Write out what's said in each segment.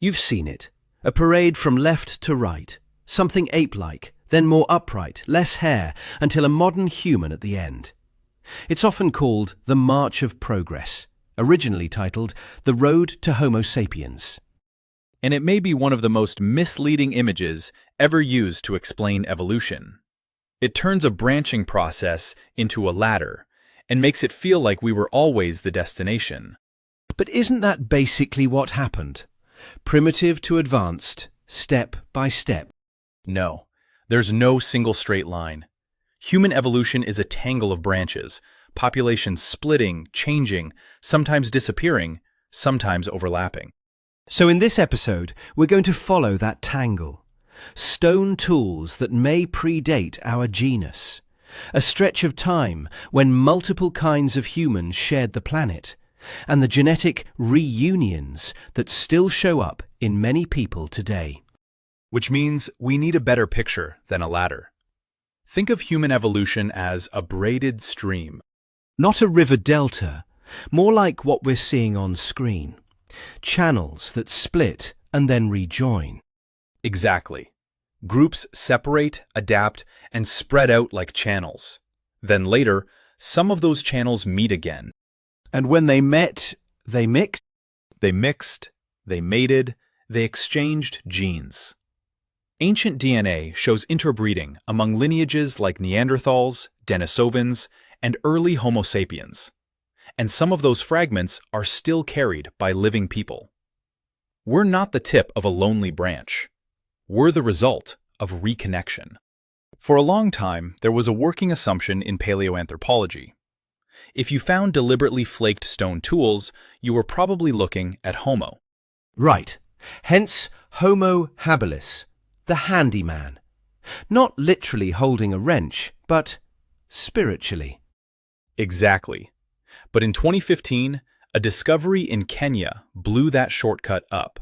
You've seen it. A parade from left to right. Something ape-like, then more upright, less hair, until a modern human at the end. It's often called the March of Progress, originally titled The Road to Homo sapiens. And it may be one of the most misleading images ever used to explain evolution. It turns a branching process into a ladder and makes it feel like we were always the destination. But isn't that basically what happened? Primitive to advanced, step by step. No, there's no single straight line. Human evolution is a tangle of branches, populations splitting, changing, sometimes disappearing, sometimes overlapping. So in this episode, we're going to follow that tangle. Stone tools that may predate our genus. A stretch of time when multiple kinds of humans shared the planet, and the genetic reunions that still show up in many people today. Which means we need a better picture than a ladder. Think of human evolution as a braided stream. Not a river delta, more like what we're seeing on screen. Channels that split and then rejoin. Exactly. Groups separate, adapt, and spread out like channels. Then later, some of those channels meet again. And when they met, they mixed? They mixed, they mated, they exchanged genes. Ancient DNA shows interbreeding among lineages like Neanderthals, Denisovans, and early Homo sapiens. And some of those fragments are still carried by living people. We're not the tip of a lonely branch. We're the result of reconnection. For a long time, there was a working assumption in paleoanthropology. If you found deliberately flaked stone tools, you were probably looking at Homo. Right. Hence Homo habilis, the handyman. Not literally holding a wrench, but spiritually. Exactly. But in 2015, a discovery in Kenya blew that shortcut up.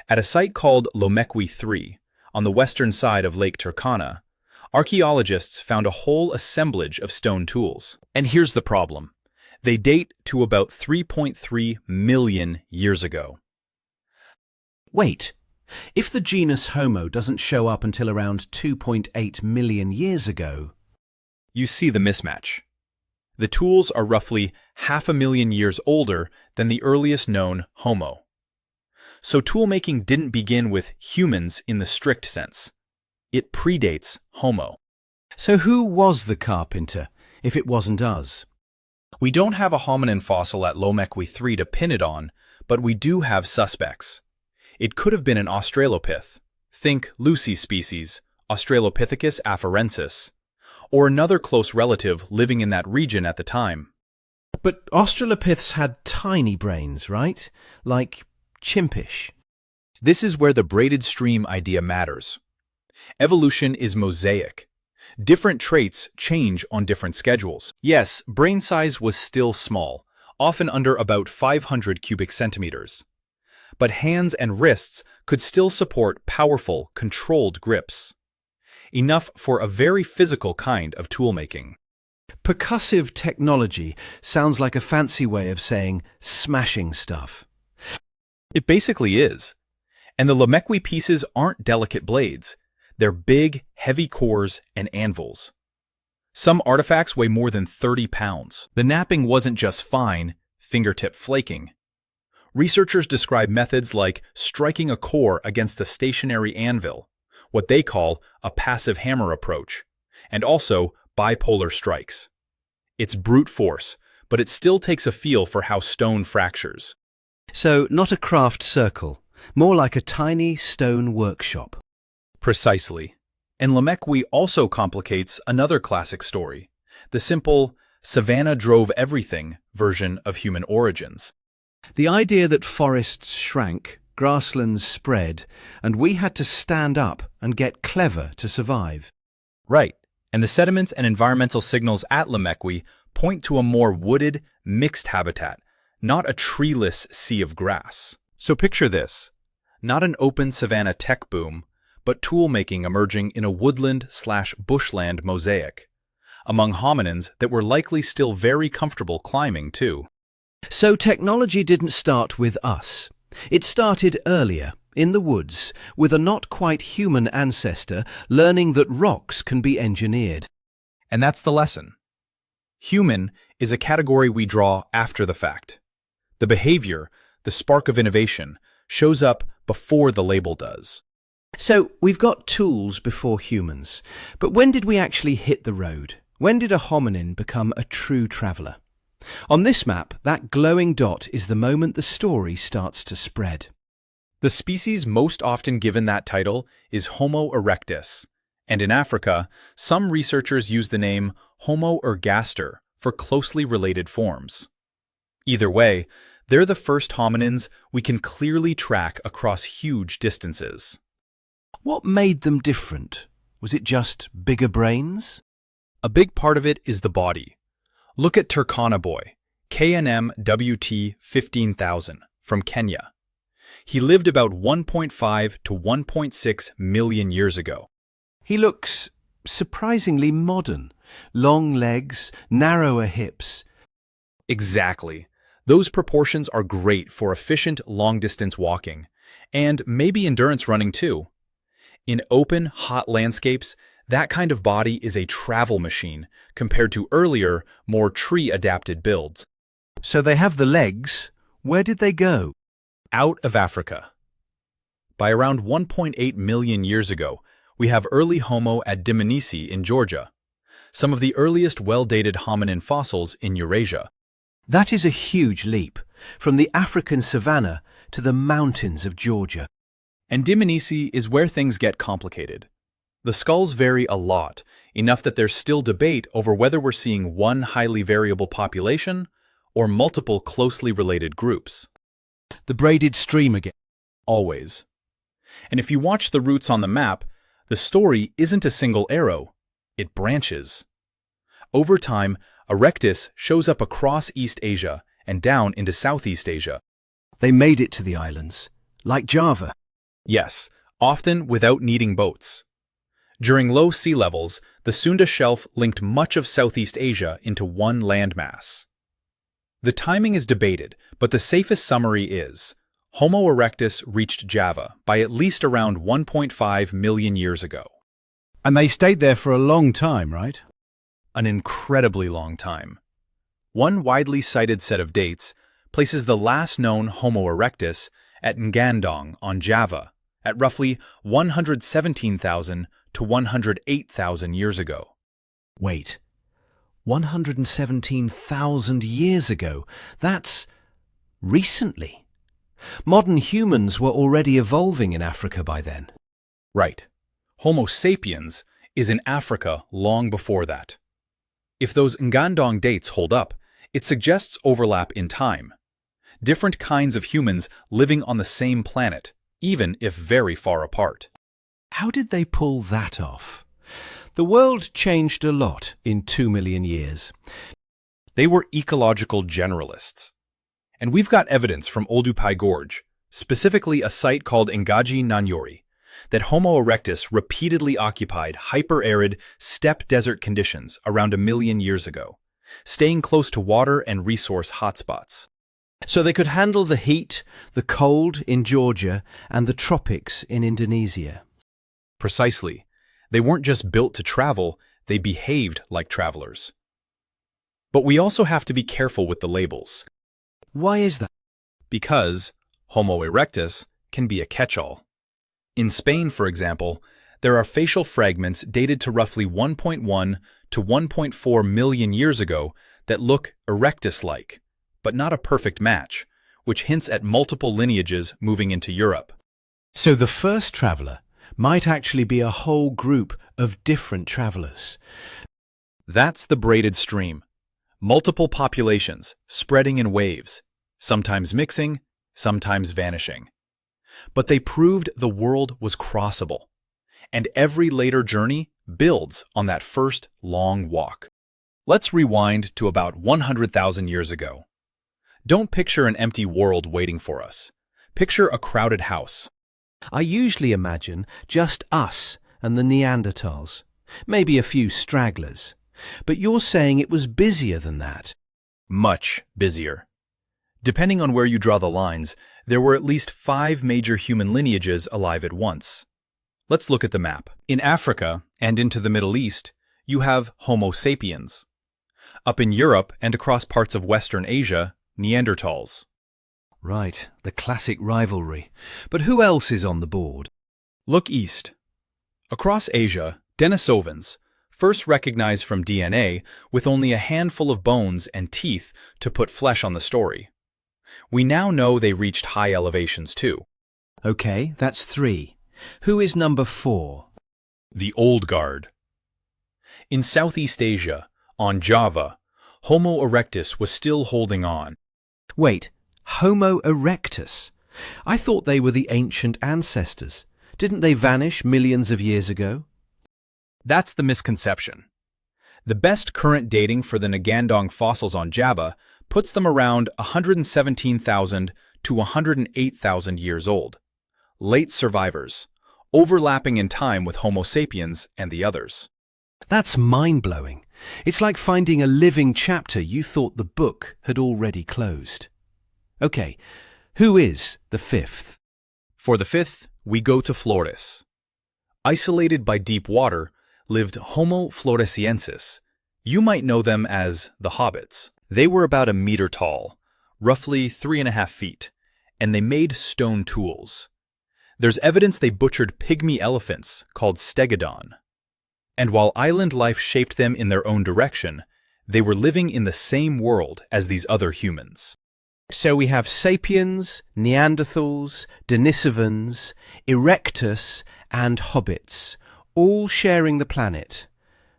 At a site called Lomekwi 3, on the western side of Lake Turkana, archaeologists found a whole assemblage of stone tools. And here's the problem. They date to about 3.3 million years ago. Wait, if the genus Homo doesn't show up until around 2.8 million years ago... You see the mismatch. The tools are roughly 500,000 years older than the earliest known Homo. So tool-making didn't begin with humans in the strict sense. It predates Homo. So who was the carpenter, if it wasn't us? We don't have a hominin fossil at Lomekwi 3 to pin it on, but we do have suspects. It could have been an Australopith. Think Lucy species, Australopithecus afarensis, or another close relative living in that region at the time. But Australopiths had tiny brains, right? Like chimpish. This is where the braided stream idea matters. Evolution is mosaic. Different traits change on different schedules. Yes, brain size was still small, often under about 500 cubic centimeters. But hands and wrists could still support powerful, controlled grips. Enough for a very physical kind of toolmaking. Percussive technology sounds like a fancy way of saying smashing stuff. It basically is. And the Lomekwi pieces aren't delicate blades. They're big, heavy cores and anvils. Some artifacts weigh more than 30 pounds. The knapping wasn't just fine, fingertip flaking. Researchers describe methods like striking a core against a stationary anvil, what they call a passive hammer approach, and also bipolar strikes. It's brute force, but it still takes a feel for how stone fractures. So not a craft circle, more like a tiny stone workshop. Precisely. And Lomekwi also complicates another classic story, the simple "savannah drove everything" version of human origins. The idea that forests shrank, grasslands spread, and we had to stand up and get clever to survive. Right. And the sediments and environmental signals at Lomekwi point to a more wooded, mixed habitat, not a treeless sea of grass. So picture this. Not an open savanna tech boom, but tool-making emerging in a woodland/bushland mosaic, among hominins that were likely still very comfortable climbing, too. So technology didn't start with us. It started earlier, in the woods, with a not quite human ancestor learning that rocks can be engineered. And that's the lesson. Human is a category we draw after the fact. The behavior, the spark of innovation, shows up before the label does. So we've got tools before humans, but when did we actually hit the road? When did a hominin become a true traveller? On this map, that glowing dot is the moment the story starts to spread. The species most often given that title is Homo erectus, and in Africa, some researchers use the name Homo ergaster for closely related forms. Either way, they're the first hominins we can clearly track across huge distances. What made them different? Was it just bigger brains? A big part of it is the body. Look at Turkana Boy, KNM-WT 15,000, from Kenya. He lived about 1.5 to 1.6 million years ago. He looks surprisingly modern. Long legs, narrower hips. Exactly. Those proportions are great for efficient long-distance walking, and maybe endurance running too. In open, hot landscapes, that kind of body is a travel machine compared to earlier, more tree-adapted builds. So they have the legs. Where did they go? Out of Africa. By around 1.8 million years ago, we have early Homo at Dmanisi in Georgia, some of the earliest well-dated hominin fossils in Eurasia. That is a huge leap, from the African savanna to the mountains of Georgia. And Dmanisi is where things get complicated. The skulls vary a lot, enough that there's still debate over whether we're seeing one highly variable population or multiple closely related groups. The braided stream again. Always. And if you watch the roots on the map, the story isn't a single arrow, it branches. Over time, erectus shows up across East Asia and down into Southeast Asia. They made it to the islands, like Java. Yes, often without needing boats. During low sea levels, the Sunda Shelf linked much of Southeast Asia into one landmass. The timing is debated, but the safest summary is Homo erectus reached Java by at least around 1.5 million years ago. And they stayed there for a long time, right? An incredibly long time. One widely cited set of dates places the last known Homo erectus at Ngandong on Java at roughly 117,000 to 108,000 years ago. Wait, 117,000 years ago? That's recently. Modern humans were already evolving in Africa by then. Right. Homo sapiens is in Africa long before that. If those Ngandong dates hold up, it suggests overlap in time. Different kinds of humans living on the same planet, even if very far apart. How did they pull that off? The world changed a lot in 2 million years. They were ecological generalists. And we've got evidence from Oldupai Gorge, specifically a site called Ngaji Nanyori, that Homo erectus repeatedly occupied hyper-arid steppe desert conditions around 1 million years ago, staying close to water and resource hotspots. So they could handle the heat, the cold in Georgia, and the tropics in Indonesia. Precisely. They weren't just built to travel, they behaved like travelers. But we also have to be careful with the labels. Why is that? Because Homo erectus can be a catch-all. In Spain, for example, there are facial fragments dated to roughly 1.1 to 1.4 million years ago that look erectus-like, but not a perfect match, which hints at multiple lineages moving into Europe. So the first traveller might actually be a whole group of different travellers. That's the braided stream. Multiple populations, spreading in waves, sometimes mixing, sometimes vanishing. But they proved the world was crossable, and every later journey builds on that first long walk. Let's rewind to about 100,000 years ago. Don't picture an empty world waiting for us. Picture a crowded house. I usually imagine just us and the Neanderthals, maybe a few stragglers. But you're saying it was busier than that. Much busier. Depending on where you draw the lines, there were at least 5 major human lineages alive at once. Let's look at the map. In Africa and into the Middle East, you have Homo sapiens. Up in Europe and across parts of Western Asia, Neanderthals. Right, the classic rivalry. But who else is on the board? Look east. Across Asia, Denisovans, first recognized from DNA with only a handful of bones and teeth to put flesh on the story. We now know they reached high elevations too. Okay, that's 3. Who is number 4? The Old Guard. In Southeast Asia, on Java, Homo erectus was still holding on. Wait, Homo erectus? I thought they were the ancient ancestors. Didn't they vanish millions of years ago? That's the misconception. The best current dating for the Ngandong fossils on Java puts them around 117,000 to 108,000 years old. Late survivors, overlapping in time with Homo sapiens and the others. That's mind-blowing. It's like finding a living chapter you thought the book had already closed. Okay, who is the 5th? For the 5th, we go to Flores. Isolated by deep water, lived Homo floresiensis. You might know them as the hobbits. They were about 1 meter tall, roughly 3.5 feet, and they made stone tools. There's evidence they butchered pygmy elephants called stegodon. And while island life shaped them in their own direction, they were living in the same world as these other humans. So we have sapiens, Neanderthals, Denisovans, erectus, and hobbits, all sharing the planet.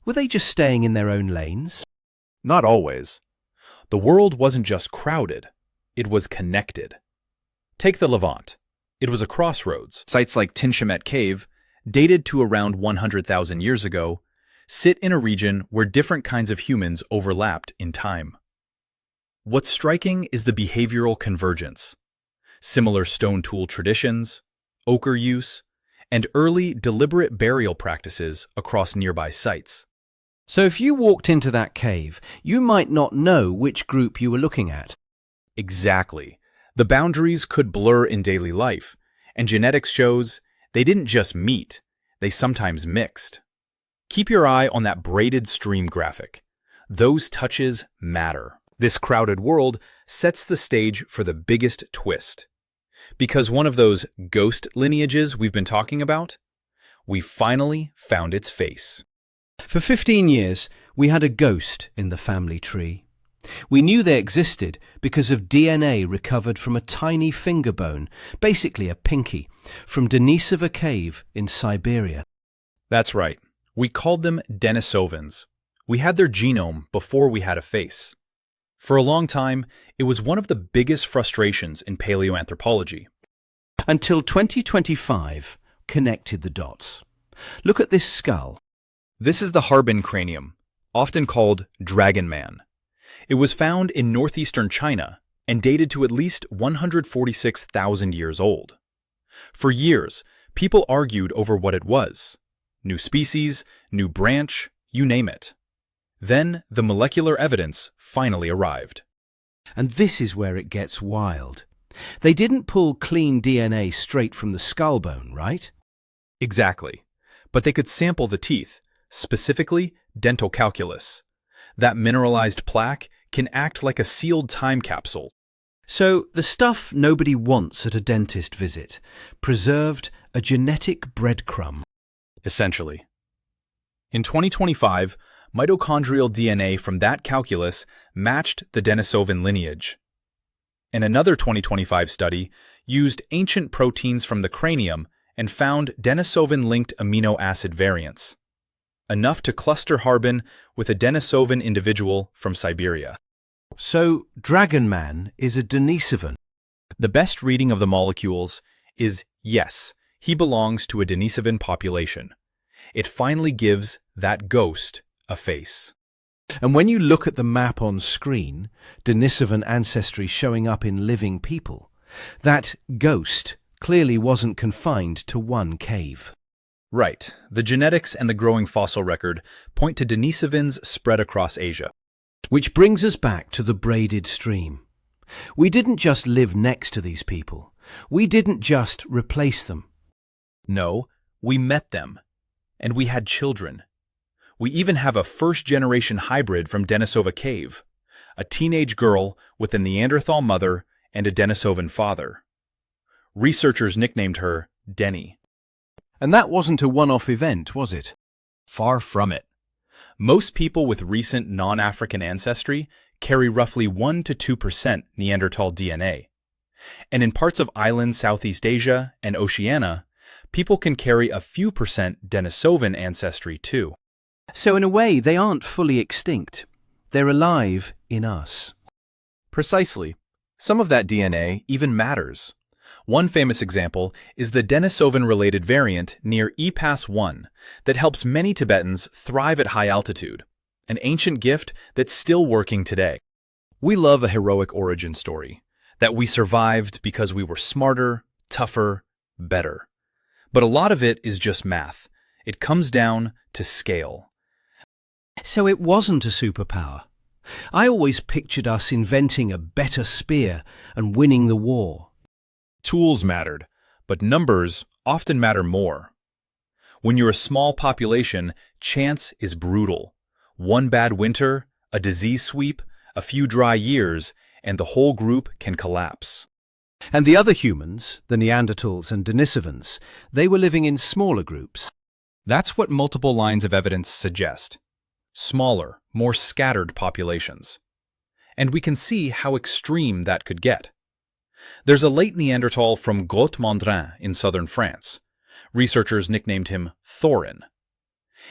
Were they just staying in their own lanes? Not always. The world wasn't just crowded, it was connected. Take the Levant. It was a crossroads. Sites like Tinshemet Cave, dated to around 100,000 years ago, sit in a region where different kinds of humans overlapped in time. What's striking is the behavioral convergence. Similar stone tool traditions, ochre use, and early deliberate burial practices across nearby sites. So if you walked into that cave, you might not know which group you were looking at. Exactly. The boundaries could blur in daily life, and genetics shows they didn't just meet, they sometimes mixed. Keep your eye on that braided stream graphic. Those touches matter. This crowded world sets the stage for the biggest twist. Because one of those ghost lineages we've been talking about, we finally found its face. For 15 years, we had a ghost in the family tree. We knew they existed because of DNA recovered from a tiny finger bone, basically a pinky, from Denisova Cave in Siberia. That's right. We called them Denisovans. We had their genome before we had a face. For a long time, it was one of the biggest frustrations in paleoanthropology. Until 2025 connected the dots. Look at this skull. This is the Harbin cranium, often called Dragon Man. It was found in northeastern China and dated to at least 146,000 years old. For years, people argued over what it was. New species, new branch, you name it. Then the molecular evidence finally arrived. And this is where it gets wild. They didn't pull clean DNA straight from the skull bone, right? Exactly. But they could sample the teeth, specifically dental calculus. That mineralized plaque can act like a sealed time capsule. So the stuff nobody wants at a dentist visit, preserved a genetic breadcrumb. Essentially. In 2025, mitochondrial DNA from that calculus matched the Denisovan lineage. And another 2025 study used ancient proteins from the cranium and found Denisovan-linked amino acid variants, enough to cluster Harbin with a Denisovan individual from Siberia. So Dragon Man is a Denisovan. The best reading of the molecules is yes, he belongs to a Denisovan population. It finally gives that ghost a face. And when you look at the map on screen, Denisovan ancestry showing up in living people, that ghost clearly wasn't confined to one cave. Right. The genetics and the growing fossil record point to Denisovans spread across Asia. Which brings us back to the braided stream. We didn't just live next to these people. We didn't just replace them. No, we met them. And we had children. We even have a first-generation hybrid from Denisova Cave, a teenage girl with a Neanderthal mother and a Denisovan father. Researchers nicknamed her Denny. And that wasn't a one-off event, was it? Far from it. Most people with recent non-African ancestry carry roughly 1 to 2% Neanderthal DNA. And in parts of island Southeast Asia and Oceania, people can carry a few percent Denisovan ancestry too. So in a way, they aren't fully extinct. They're alive in us. Precisely. Some of that DNA even matters. One famous example is the Denisovan-related variant near EPAS-1 that helps many Tibetans thrive at high altitude, an ancient gift that's still working today. We love a heroic origin story, that we survived because we were smarter, tougher, better. But a lot of it is just math. It comes down to scale. So it wasn't a superpower. I always pictured us inventing a better spear and winning the war. Tools mattered, but numbers often matter more. When you're a small population, chance is brutal. One bad winter, a disease sweep, a few dry years, and the whole group can collapse. And the other humans, the Neanderthals and Denisovans, they were living in smaller groups. That's what multiple lines of evidence suggest. Smaller, more scattered populations. And we can see how extreme that could get. There's a late Neanderthal from Grotte-Mondrin in southern France. Researchers nicknamed him Thorin.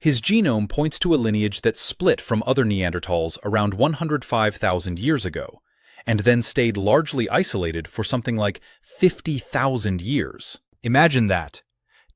His genome points to a lineage that split from other Neanderthals around 105,000 years ago, and then stayed largely isolated for something like 50,000 years. Imagine that.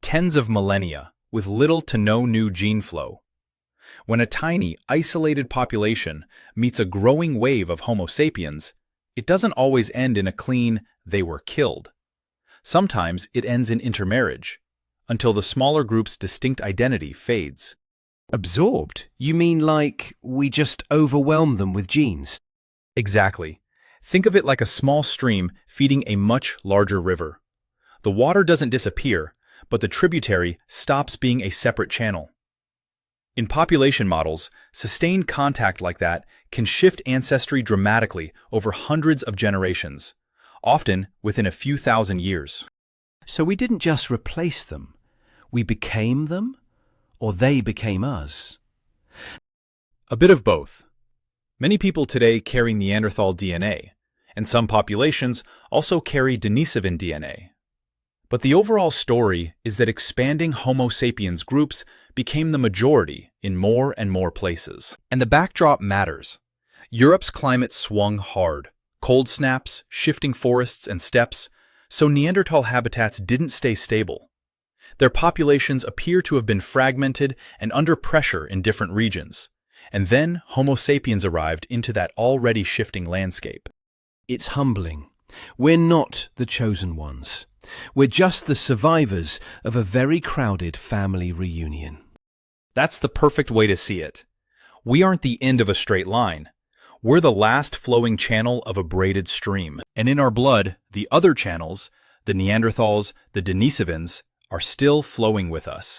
Tens of millennia, with little to no new gene flow. When a tiny, isolated population meets a growing wave of Homo sapiens, it doesn't always end in a clean, they were killed. Sometimes it ends in intermarriage, until the smaller group's distinct identity fades. Absorbed? You mean like we just overwhelm them with genes? Exactly. Think of it like a small stream feeding a much larger river. The water doesn't disappear, but the tributary stops being a separate channel. In population models, sustained contact like that can shift ancestry dramatically over hundreds of generations, often within a few thousand years. So we didn't just replace them. We became them, or they became us? A bit of both. Many people today carry Neanderthal DNA, and some populations also carry Denisovan DNA. But the overall story is that expanding Homo sapiens groups became the majority in more and more places. And the backdrop matters. Europe's climate swung hard. Cold snaps, shifting forests and steppes, so Neanderthal habitats didn't stay stable. Their populations appear to have been fragmented and under pressure in different regions. And then Homo sapiens arrived into that already shifting landscape. It's humbling. We're not the chosen ones. We're just the survivors of a very crowded family reunion. That's the perfect way to see it. We aren't the end of a straight line. We're the last flowing channel of a braided stream. And in our blood, the other channels, the Neanderthals, the Denisovans, are still flowing with us.